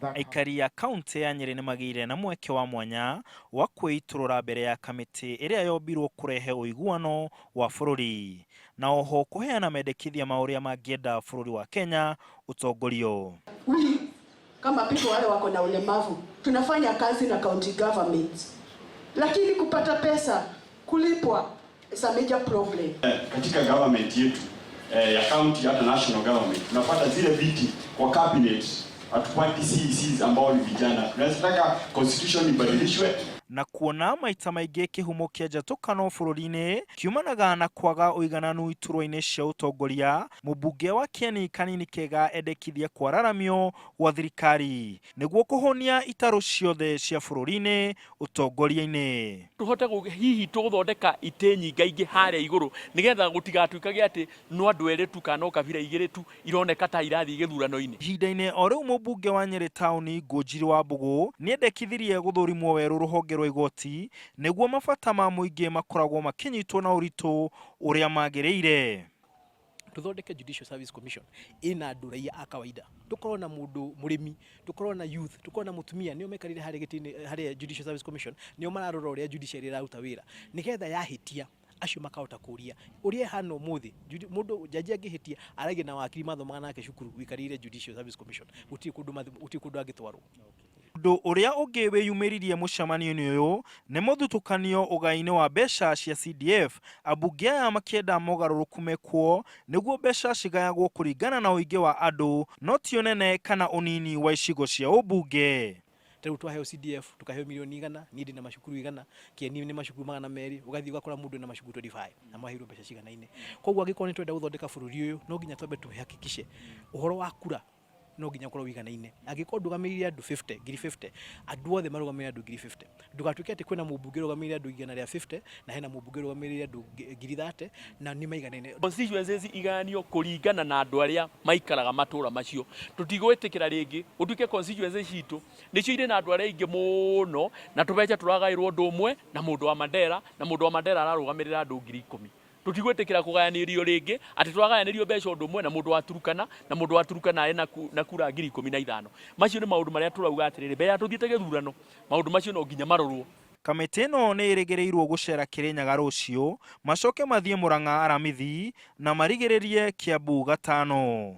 Aikari ya kaunti ya Nyeri nimagire na mweke wa mwanya wa kwiturura mbere ya kamiti iria yombirwo kurehe uiguano wa bururi na oho kuheana mendekithia mauria mangienda bururi wa Kenya utongorio. Kama people wale wako na ulemavu tunafanya kazi na county government, lakini kupata pesa kulipwa is a major problem. Katika government yetu ya county hata national government tunapata zile viti kwa cabinet, hatupati CECs ambao ni vijana. Tunataka constitution ibadilishwe na kuona maita maingĩ kĩhumo kĩa njatũkano bũrũri-inĩ kiumanaga na kwaga ũigananu iturwa-inĩ cia ũtongoria. Mũmbunge wa Kieni Kanini Kega endekithia kwararamio gwa thirikari nĩguo kũhonia itarũ ciothe cia bũrũri-inĩ ũtongoria-inĩ. Tuhote hihi tũthondeka itĩ nyingaingĩ harĩa igũrũ nĩgetha gũtigatuĩkage atĩ no andũ erĩ tu kana kabira igĩrĩ tu ironeka ta irathiĩ gĩthurano-inĩ. Ihinda-inĩ o rĩu mũmbunge wa Nyeri taũni Ngũnjiri wa Mbũgũ nĩendekithirie gũthũrimwo werũ rũhonge rwa igoti nĩguo mabata ma mũingĩ makoragwo makinyitwo na ũritũ ũrĩa magĩrĩire. Tuthondeke Judicial Service Commission ina andũ raia a kawaida, tukorwo na mũndũ mũrĩmi, tukorwo na youth, tukorwo na mutumia, nĩo mekarire harĩa gĩtĩ-inĩ harĩa Judicial Service Commission, nĩo mararora ũrĩa judiciary ĩraruta wĩra nĩgetha yahĩtia acio makahota kũria ũrĩa hano mũthĩ mũndũ jaji angĩhĩtia aragia na wakiri mathomaga nake cukuru wikarire Judicial Service Commission gũtirĩ kũndũ angĩtwarwo. Ũndũ ũrĩa ũngĩ wĩyumĩririe mũcemanio-inĩ ũyũ nĩ mũthutũkanio ũgai-inĩ wa mbeca cia CDF. Ambunge aya makĩenda mogarũrũku mekwo nĩguo mbeca cigayagwo kũringana na ũingĩ wa andũ no ti ũnene kana ũnini wa icigo cia ũmbunge. Rĩu twaheo CDF tukaheo milioni 100, niĩ na macukuru 100, Kieni nĩ macukuru 200, ugathiĩ ugakora mũndũ na macukuru 25 na maheirwo mbeca ciganaine. Koguo angĩkorwo nĩ twenda gũthondeka bũrũri ũyũ no nginya twambe tuhakikishe ũhoro wa kura no nginya korwo wiganaine. Angĩkorwo ndũgamĩrĩire andũ 50 andũ othe marũgamĩrĩire andũ 50, ndũgatuĩke atĩ kwĩna mũmbunge ũrũgamĩrĩire andũ 150 na hena mũmbunge ũrũgamĩrĩire andũ 30 na nĩ maiganaine. Constituencies iganio kũringana na andũ arĩa maikaraga matũra macio. Tũtigwĩtĩkĩra rĩngĩ ũtuĩke constituencies citũ nĩcio irĩ na andũ arĩa aingĩ mũno na tũbeca tũragaĩrwo ũndũ ũmwe na mũndũ wa Mandera na mũndũ wa Mandera ararũgamĩrĩra andũ 10,000. Tutigwĩtĩkĩra kũgayanĩrio rĩngĩ atĩ twagayanĩrio mbeca ũndũ ũmwe na mũndũ wa Turukana na mũndũ wa Turukana arĩ na kura 15,000. Macio nĩ maũndũ marĩa tũrauga atĩrĩrĩ mbere ya tũthiĩte gĩthurano maũndũ macio no nginya marorwo. Kamĩtĩ ĩno nĩ ĩrĩgĩrĩirwo gũcera Kĩrĩnyaga rũciũ, macoke mathiĩ Mũrang'a aramithi na marigĩrĩrie Kiambu gatano.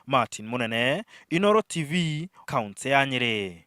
Martin Munene, Inooro TV, kaunti ya Nyeri.